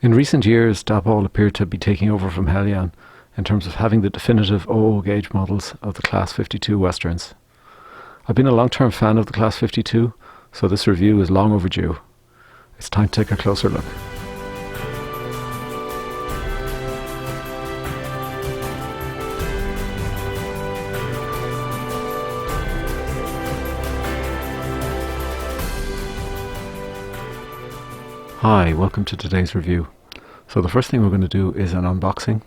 In recent years, Dapol appeared to be taking over from Helion in terms of having the definitive 00 gauge models of the Class 52 Westerns. I've been a long-term fan of the Class 52, so this review is long overdue. It's time to take a closer look. Hi, welcome to today's review. So the first thing we're going to do is an unboxing,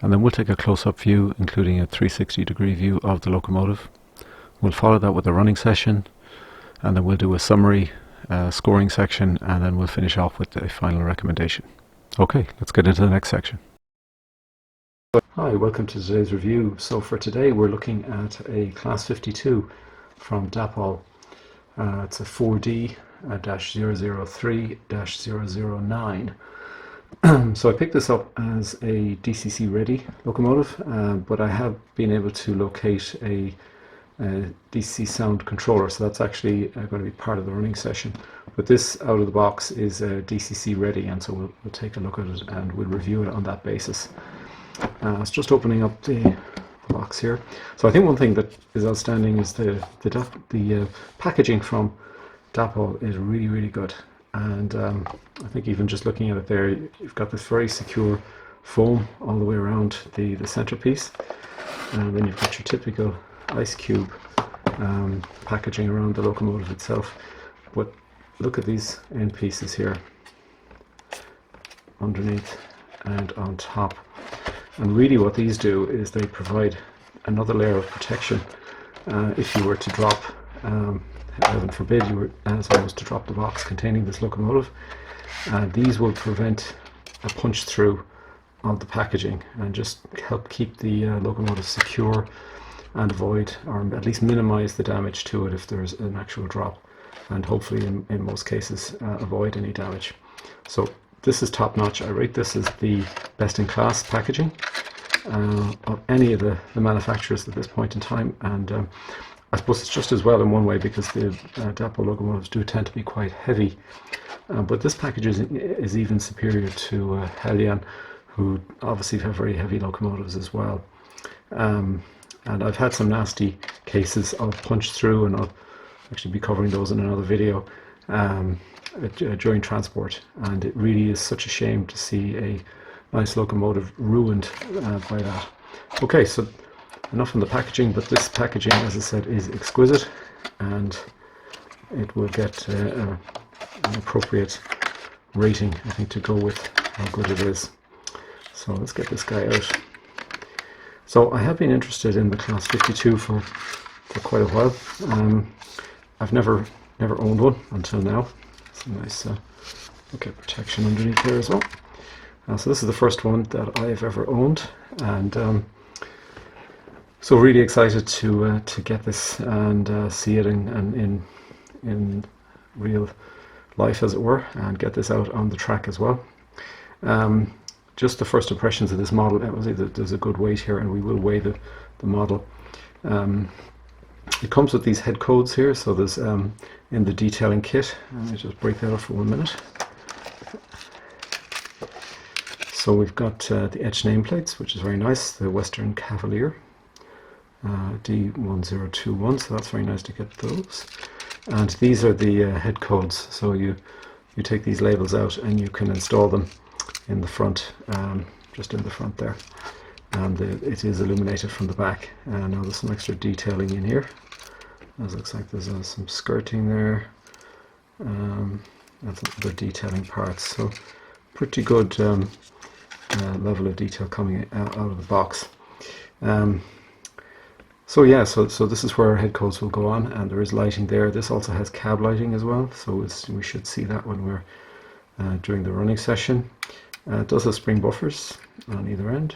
and then we'll take a close-up view, including a 360-degree view of the locomotive. We'll follow that with a running session, and then we'll do a summary scoring section, and then we'll finish off with a final recommendation. Okay, let's get into the next section. Hi, welcome to today's review. So for today we're looking at a Class 52 from Dapol. It's a 4D-003-009. So I picked this up as a DCC ready locomotive, but I have been able to locate a DC sound controller, so that's actually going to be part of the running session. But this out of the box is DCC ready, and so we'll take a look at it and we'll review it on that basis. It's just opening up the box here. So I think one thing that is outstanding is the packaging from Dapol is really good, and I think even just looking at it there, you've got this very secure foam all the way around the centerpiece, and then you've got your typical ice cube packaging around the locomotive itself. But look at these end pieces here underneath and on top, and really what these do is they provide another layer of protection if you were to drop, heaven forbid you were supposed to drop the box containing this locomotive. These will prevent a punch through of the packaging and just help keep the locomotive secure and avoid, or at least minimize, the damage to it if there's an actual drop, and hopefully in most cases avoid any damage. So this is top notch. I rate this as the best in class packaging of any of the manufacturers at this point in time, and I suppose it's just as well in one way because the Dapol locomotives do tend to be quite heavy, but this package is even superior to Helion, who obviously have very heavy locomotives as well. And I've had some nasty cases of punch through, and I'll actually be covering those in another video during transport, and it really is such a shame to see a nice locomotive ruined by that. Okay, so enough on the packaging, but this packaging, as I said, is exquisite, and it will get an appropriate rating, I think, to go with how good it is. So let's get this guy out. So I have been interested in the Class 52 for quite a while. I've never owned one until now. It's a nice protection underneath there as well. So this is the first one that I've ever owned, and so really excited to get this and see it in real life, as it were, and get this out on the track as well. Just the first impressions of this model, there's a good weight here, and we will weigh the model. It comes with these head codes here, so there's in the detailing kit. Let me just break that up for 1 minute. So we've got the etched nameplates, which is very nice, the Western Cavalier D1021, so that's very nice to get those. And these are the head codes, so you take these labels out and you can install them in the front, just in the front there, and it is illuminated from the back. And now there's some extra detailing in here. It looks like there's some skirting there, and some other detailing parts, so pretty good level of detail coming out of the box. So yeah, so this is where our head codes will go on, and there is lighting there. This also has cab lighting as well, so we should see that when we're during the running session. It does have spring buffers on either end.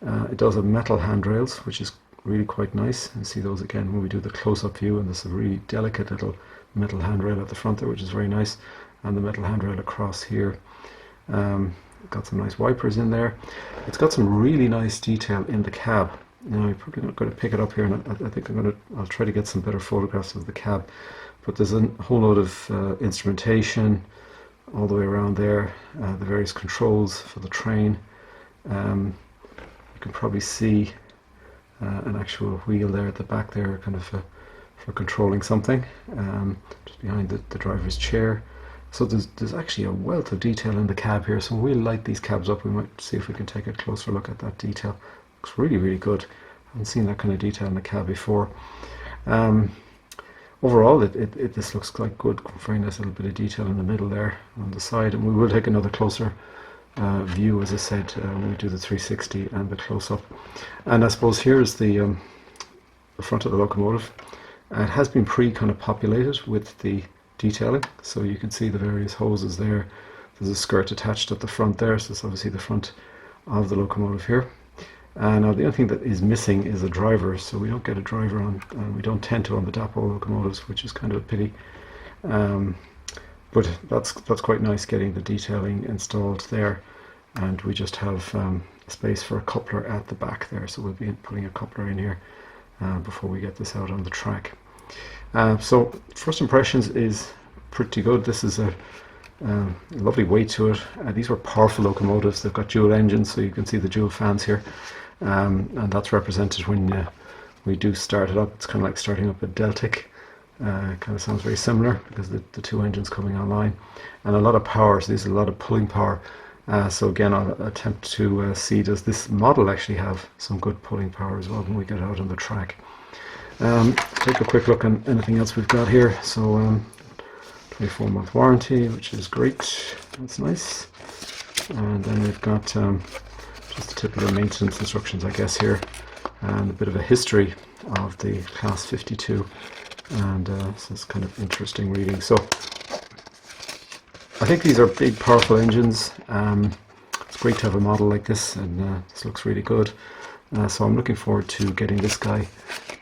It does have metal handrails, which is really quite nice, and see those again when we do the close-up view, and there's a really delicate little metal handrail at the front there, which is very nice, and the metal handrail across here. Got some nice wipers in there. It's got some really nice detail in the cab. Now you're probably not going to pick it up here, and I think I'll try to get some better photographs of the cab, but there's a whole load of instrumentation, all the way around there, the various controls for the train. You can probably see an actual wheel there at the back there, kind of for controlling something, just behind the driver's chair. So there's actually a wealth of detail in the cab here, so when we light these cabs up we might see if we can take a closer look at that detail. Looks really, really good. I haven't seen that kind of detail in the cab before. Overall, this looks like good, very nice little bit of detail in the middle there on the side, and we will take another closer view, as I said, when we do the 360 and the close-up. And I suppose here's the front of the locomotive. It has been kind of populated with the detailing, so you can see the various hoses there. There's a skirt attached at the front there, so it's obviously the front of the locomotive here. Now the only thing that is missing is a driver, so we don't get a driver on, and we don't tend to on the Dapol locomotives, which is kind of a pity. But that's quite nice, getting the detailing installed there, and we just have space for a coupler at the back there, so we'll be putting a coupler in here before we get this out on the track. So first impressions is pretty good. This is a lovely weight to it. These were powerful locomotives. They've got dual engines, so you can see the dual fans here, and that's represented when we do start it up. It's kind of like starting up a Deltic. Kind of sounds very similar because the two engines coming online, and a lot of power. So there's a lot of pulling power. So again, I'll attempt to see, does this model actually have some good pulling power as well when we get out on the track. Take a quick look on anything else we've got here. So 24-month warranty, which is great. That's nice. And then we've got just the typical maintenance instructions, I guess, here, and a bit of a history of the Class 52. And so it's kind of interesting reading. So I think these are big, powerful engines. It's great to have a model like this, and this looks really good. So I'm looking forward to getting this guy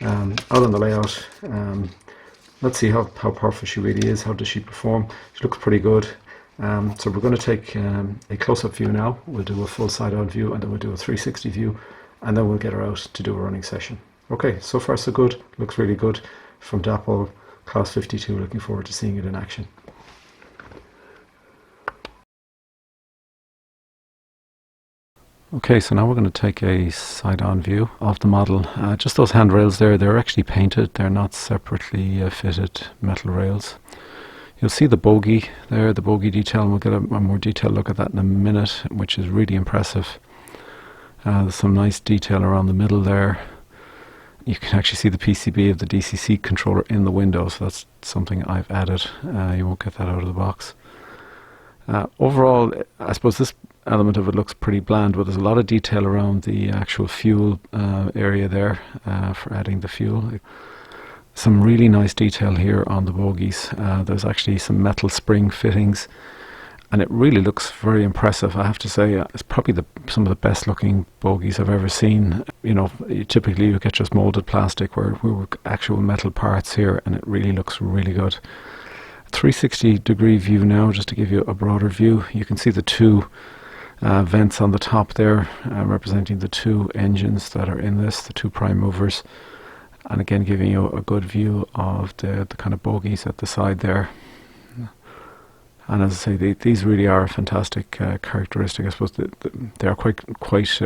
out on the layout. Let's see how powerful she really is. How does she perform? She looks pretty good. So we're going to take a close-up view now. We'll do a full side-on view, and then we'll do a 360 view, and then we'll get her out to do a running session. Okay, so far so good. Looks really good from Dapol Class 52. Looking forward to seeing it in action. Okay, so now we're going to take a side-on view of the model. Just those handrails there, they're actually painted. They're not separately fitted metal rails. You'll see the bogie there, the bogie detail, and we'll get a more detailed look at that in a minute, which is really impressive. There's some nice detail around the middle there. You can actually see the PCB of the DCC controller in the window, so that's something I've added. You won't get that out of the box. Overall, I suppose this element of it looks pretty bland, but there's a lot of detail around the actual fuel area there for adding the fuel. Some really nice detail here on the bogies. There's actually some metal spring fittings, and it really looks very impressive. I have to say, it's probably some of the best looking bogies I've ever seen. You know, typically you get just molded plastic, where we're actual metal parts here, and it really looks really good. 360-degree view now, just to give you a broader view. You can see the two vents on the top there, representing the two engines that are in this, the two prime movers, and again giving you a good view of the kind of bogies at the side there. And as I say, these really are a fantastic characteristic. I suppose they are quite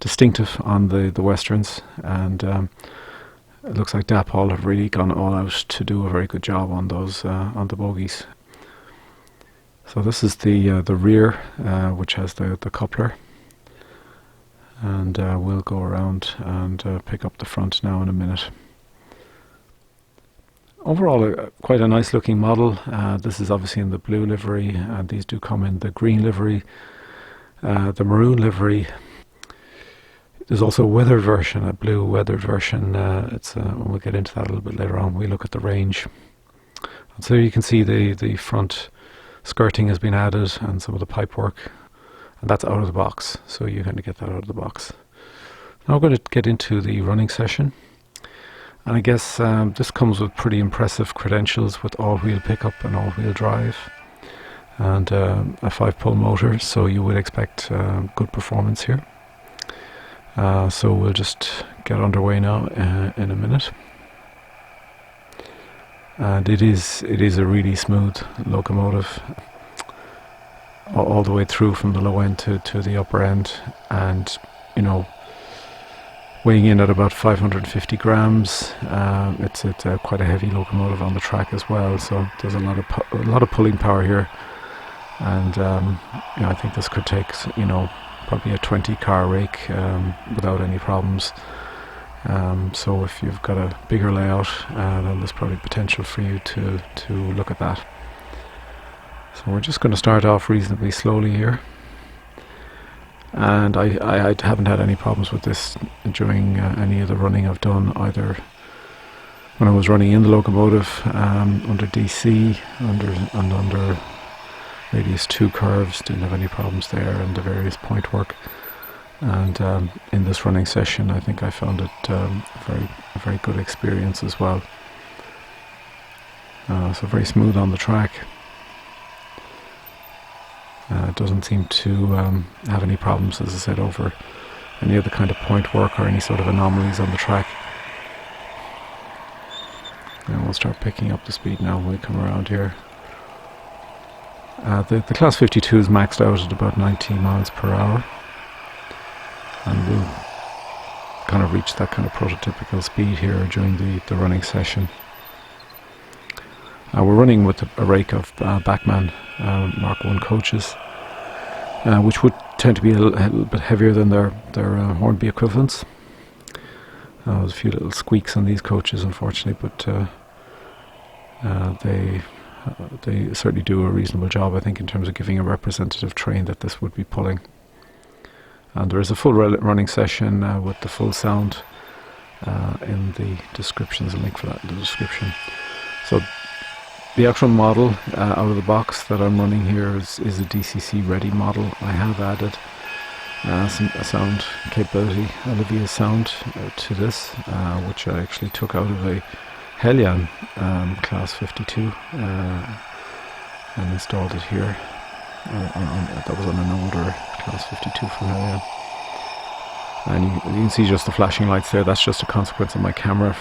distinctive on the Westerns, and it looks like Dapol have really gone all out to do a very good job on those on the bogies. So this is the rear, which has the coupler, and we'll go around and pick up the front now in a minute. Overall, quite a nice looking model. This is obviously in the blue livery, and these do come in the green livery, the maroon livery. There's also a weathered version, a blue weathered version. We'll get into that a little bit later on when we look at the range. And so you can see the front skirting has been added, and some of the pipe work, and that's out of the box, so you kind of get that out of the box. Now we're going to get into the running session, and I guess this comes with pretty impressive credentials with all-wheel pickup and all-wheel drive, and a 5-pole motor, so you would expect good performance here. So we'll just get underway now in a minute. And it is a really smooth locomotive. all the way through from the low end to the upper end, and you know, weighing in at about 550 grams. It's quite a heavy locomotive on the track as well, so there's a lot of pulling power here, and you know, I think this could take, you know, probably a 20 car rake without any problems. So if you've got a bigger layout, then there's probably potential for you to look at that. So we're just going to start off reasonably slowly here. And I haven't had any problems with this during any of the running I've done, either when I was running in the locomotive under DC, under radius 2 curves, didn't have any problems there, and the various point work. And in this running session, I think I found it a very good experience as well. So very smooth on the track. It doesn't seem to have any problems, as I said, over any other kind of point work or any sort of anomalies on the track. And we'll start picking up the speed now when we come around here. The Class 52 is maxed out at about 90 miles per hour. And we'll kind of reach that kind of prototypical speed here during the running session. We're running with a rake of Bachmann Mark 1 coaches, which would tend to be a little bit heavier than their Hornby equivalents. There's a few little squeaks on these coaches, unfortunately, but they certainly do a reasonable job, I think, in terms of giving a representative train that this would be pulling. And there is a full running session with the full sound in the description. There's a link for that in the description. So the actual model out of the box that I'm running here is a DCC ready model. I have added a sound capability, Olivia sound, to this, which I actually took out of a Hellion Class 52 and installed it here. That was on an older Class 52 from Hellion. And you can see just the flashing lights there. That's just a consequence of my camera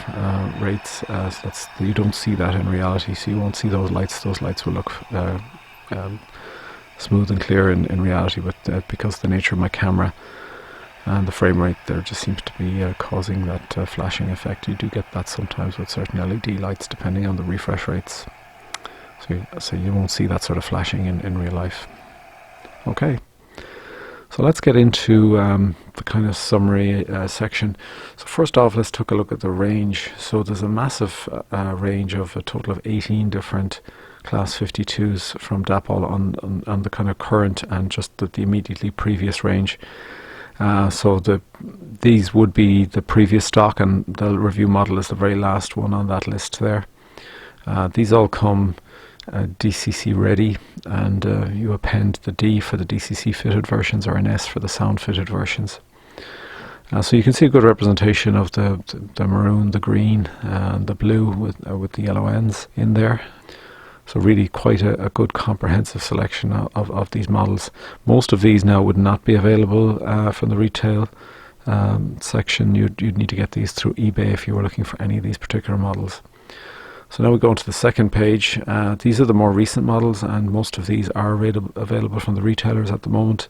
rates. So you don't see that in reality, so you won't see those lights. Those lights will look smooth and clear in reality, but because of the nature of my camera and the frame rate there just seems to be causing that flashing effect. You do get that sometimes with certain LED lights depending on the refresh rates. So you won't see that sort of flashing in real life. Okay. So let's get into the kind of summary section. So first off, let's take a look at the range. So there's a massive range of a total of 18 different Class 52s from Dapol on the kind of current and just the immediately previous range. So these would be the previous stock, and the review model is the very last one on that list there. These all come DCC ready, and you append the D for the DCC fitted versions or an S for the sound fitted versions. So you can see a good representation of the maroon, the green and the blue with the yellow ends in there. So really quite a good comprehensive selection of these models. Most of these now would not be available from the retail section. You'd need to get these through eBay if you were looking for any of these particular models. So now we go on to the second page. These are the more recent models, and most of these are available from the retailers at the moment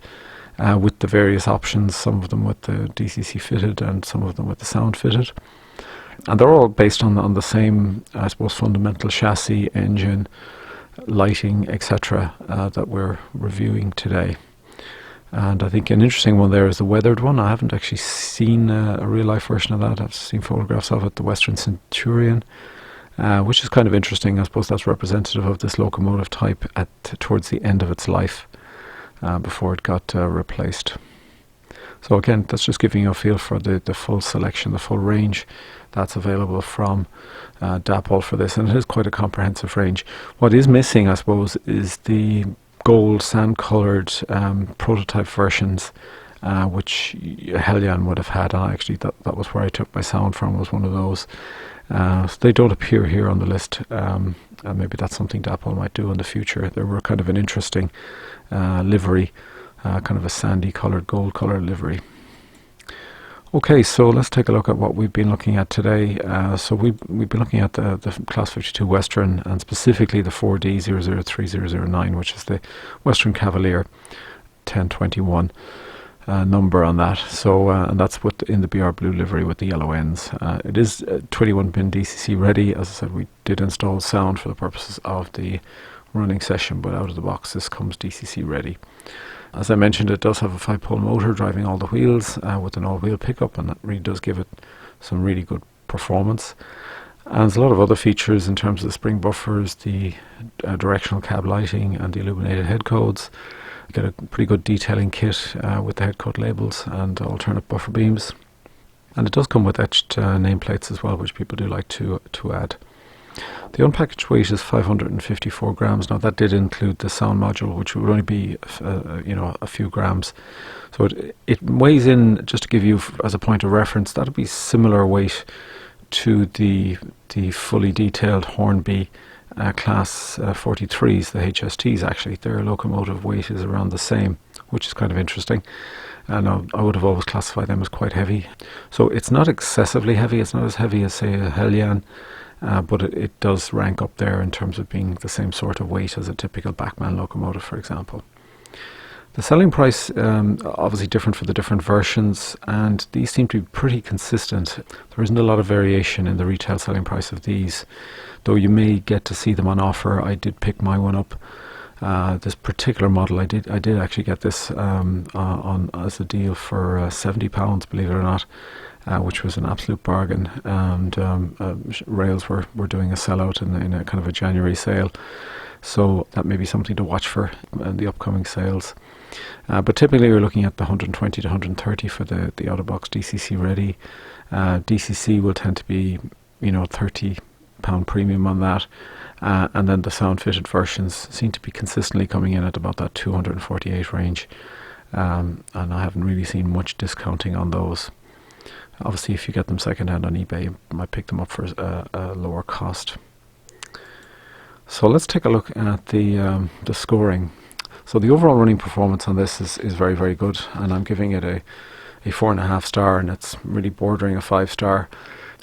with the various options, some of them with the DCC fitted and some of them with the sound fitted. And they're all based on the same, I suppose, fundamental chassis, engine, lighting, etc. That we're reviewing today. And I think an interesting one there is the weathered one. I haven't actually seen a real-life version of that. I've seen photographs of it, the Western Centurion. Which is kind of interesting. I suppose that's representative of this locomotive type towards the end of its life before it got replaced. So again, that's just giving you a feel for the full selection, the full range that's available from Dapol for this, and it is quite a comprehensive range. What is missing, I suppose, is the gold sand-coloured prototype versions, which Hellion would have had. And actually, that was where I took my sound from, was one of those. So they don't appear here on the list, and maybe that's something Dapol might do in the future. They were kind of an interesting livery, kind of a sandy coloured, gold coloured livery. Okay, so let's take a look at what we've been looking at today. So we've been looking at the Class 52 Western, and specifically the 4D-003-009, which is the Western Cavalier 1021 number on that. So and that's in the BR Blue livery with the yellow ends. It is 21-pin DCC ready. As I said, we did install sound for the purposes of the running session, but out of the box this comes DCC ready. As I mentioned, it does have a 5-pole motor driving all the wheels with an all-wheel pickup, and that really does give it some really good performance. And there's a lot of other features in terms of the spring buffers, the directional cab lighting, and the illuminated head codes. You get a pretty good detailing kit with the head code labels and alternate buffer beams. And it does come with etched nameplates as well, which people do like to add. The unpackaged weight is 554 grams. Now that did include the sound module, which would only be a few grams. So it weighs in, just to give you as a point of reference, that would be similar weight to the fully detailed Hornby class 43s, the HSTs. Actually, their locomotive weight is around the same, which is kind of interesting. And I would have always classified them as quite heavy. So it's not excessively heavy. It's not as heavy as, say, a Hellion. But it does rank up there in terms of being the same sort of weight as a typical Bachmann locomotive, for example. The selling price obviously different for the different versions, and these seem to be pretty consistent. There isn't a lot of variation in the retail selling price of these, though you may get to see them on offer. I did pick my one up. This particular model, I did actually get this on as a deal for £70, believe it or not. Which was an absolute bargain, and Rails were doing a sellout in a kind of a January sale, so that may be something to watch for in the upcoming sales. But typically you're looking at the 120 to 130 for the out-of-box DCC ready. DCC will tend to be £30 premium on that, and then the sound fitted versions seem to be consistently coming in at about that 248 range, and I haven't really seen much discounting on those. Obviously, if you get them second-hand on eBay, you might pick them up for a lower cost. So let's take a look at the scoring. So the overall running performance on this is very, very good, and I'm giving it a 4.5 star, and it's really bordering a 5 star.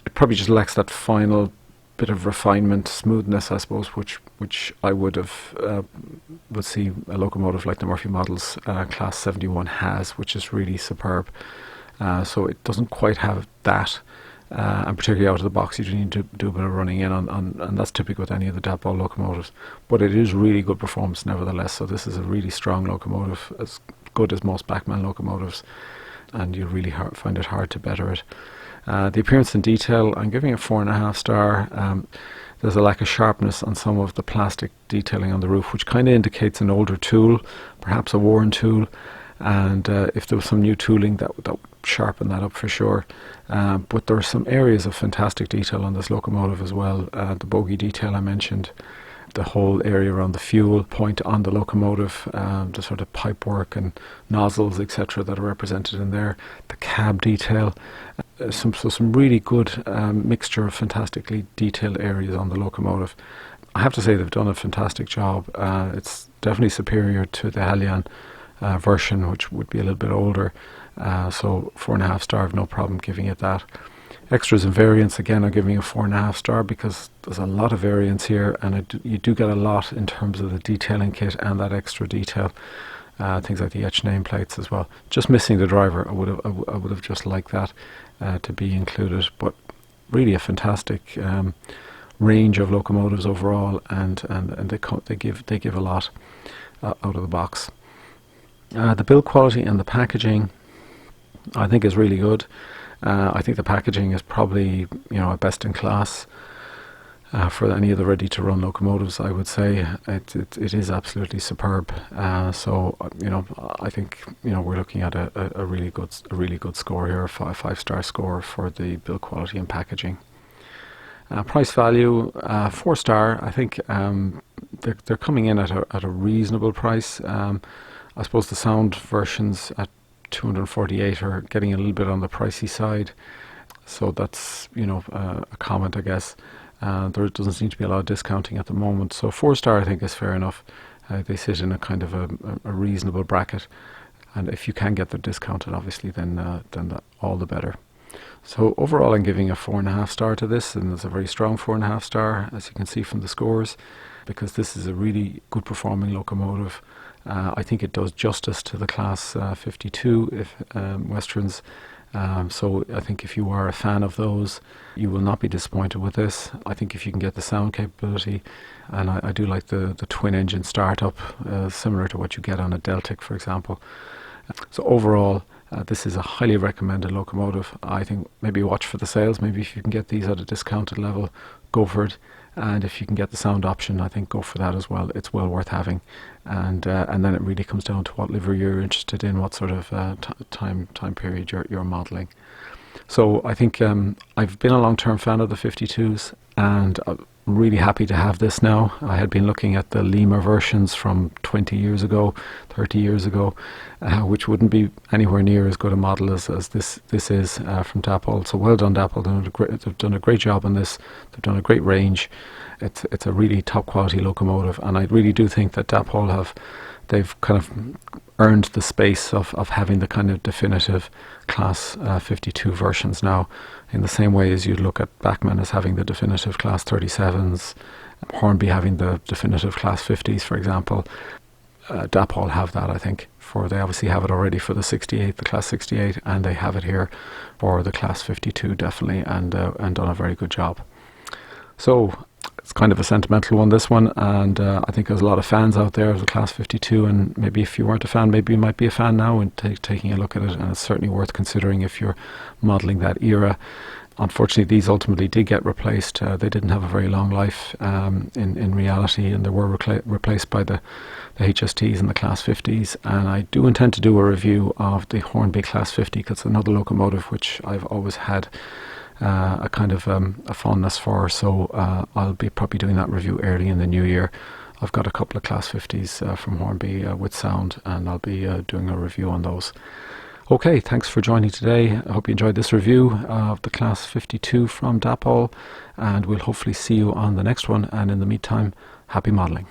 It probably just lacks that final bit of refinement, smoothness, I suppose, which I would see a locomotive like the Murphy Models Class 71 has, which is really superb. So it doesn't quite have that, and particularly out of the box you do need to do a bit of running in on and that's typical with any of the Dapol locomotives, but it is really good performance nevertheless. So this is a really strong locomotive, as good as most Bachmann locomotives, and you really find it hard to better it. The appearance and detail, I'm giving it 4.5 star. There's a lack of sharpness on some of the plastic detailing on the roof, which kind of indicates an older tool, perhaps a worn tool, and if there was some new tooling that would sharpen that up for sure. But there are some areas of fantastic detail on this locomotive as well. The bogie detail I mentioned, the whole area around the fuel point on the locomotive, the sort of pipework and nozzles, etc., that are represented in there, the cab detail, some really good mixture of fantastically detailed areas on the locomotive. I have to say they've done a fantastic job. It's definitely superior to the Hellion version, which would be a little bit older. So 4.5 star, I've no problem giving it that. Extras and variants, again, I'm giving a 4.5 star because there's a lot of variants here, and you do get a lot in terms of the detailing kit and that extra detail. Things like the etched nameplates as well. Just missing the driver. I would have just liked that to be included. But really a fantastic range of locomotives overall, and they give a lot out of the box. The build quality and the packaging, I think, is really good. I think the packaging is probably a best in class for any of the ready to run locomotives. I would say it is absolutely superb. So I think we're looking at a really good score here, a 5-star score for the build quality and packaging. Price value, 4 star. I think they're coming in at a reasonable price. I suppose the sound versions at 248 are getting a little bit on the pricey side, so that's a comment, I guess. There doesn't seem to be a lot of discounting at the moment, so 4 star I think is fair enough. They sit in a kind of a reasonable bracket. and if you can get them discounted, obviously, then all the better. So overall, I'm giving a 4.5 star to this, and it's a very strong 4.5 star, as you can see from the scores, because this is a really good performing locomotive. I think it does justice to the Class 52 Westerns. So I think if you are a fan of those, you will not be disappointed with this. I think if you can get the sound capability, and I do like the twin engine startup, similar to what you get on a Deltic, for example. So overall, this is a highly recommended locomotive. I think maybe watch for the sales. Maybe if you can get these at a discounted level, go for it. And if you can get the sound option, I think go for that as well. It's well worth having. And then it really comes down to what livery you're interested in, what sort of time period you're modelling. So I think I've been a long-term fan of the 52s, and I'm really happy to have this now. I had been looking at the Lima versions from 20 years ago, 30 years ago, which wouldn't be anywhere near as good a model as this is from Dapol. So well done, Dapol. They've done a great job on this. They've done a great range. It's a really top quality locomotive, and I really do think that Dapol they've kind of earned the space of having the kind of definitive Class 52 versions now, in the same way as you'd look at Bachmann as having the definitive Class 37s, Hornby having the definitive Class 50s, for example. Dapol have that, I think. They obviously have it already for the 68, the Class 68, and they have it here for the Class 52, definitely, and done a very good job. So it's kind of a sentimental one, this one, and I think there's a lot of fans out there of the Class 52, and maybe if you weren't a fan, maybe you might be a fan now and taking a look at it, and it's certainly worth considering if you're modelling that era. Unfortunately, these ultimately did get replaced. They didn't have a very long life in reality, and they were replaced by the HSTs and the Class 50s. And I do intend to do a review of the Hornby Class 50, because it's another locomotive which I've always had a kind of a fondness for. So I'll be probably doing that review early in the new year. I've got a couple of Class 50s from Hornby with sound, and I'll be doing a review on those. Okay, thanks for joining today. I hope you enjoyed this review of the Class 52 from Dapol, and we'll hopefully see you on the next one. And in the meantime, happy modelling.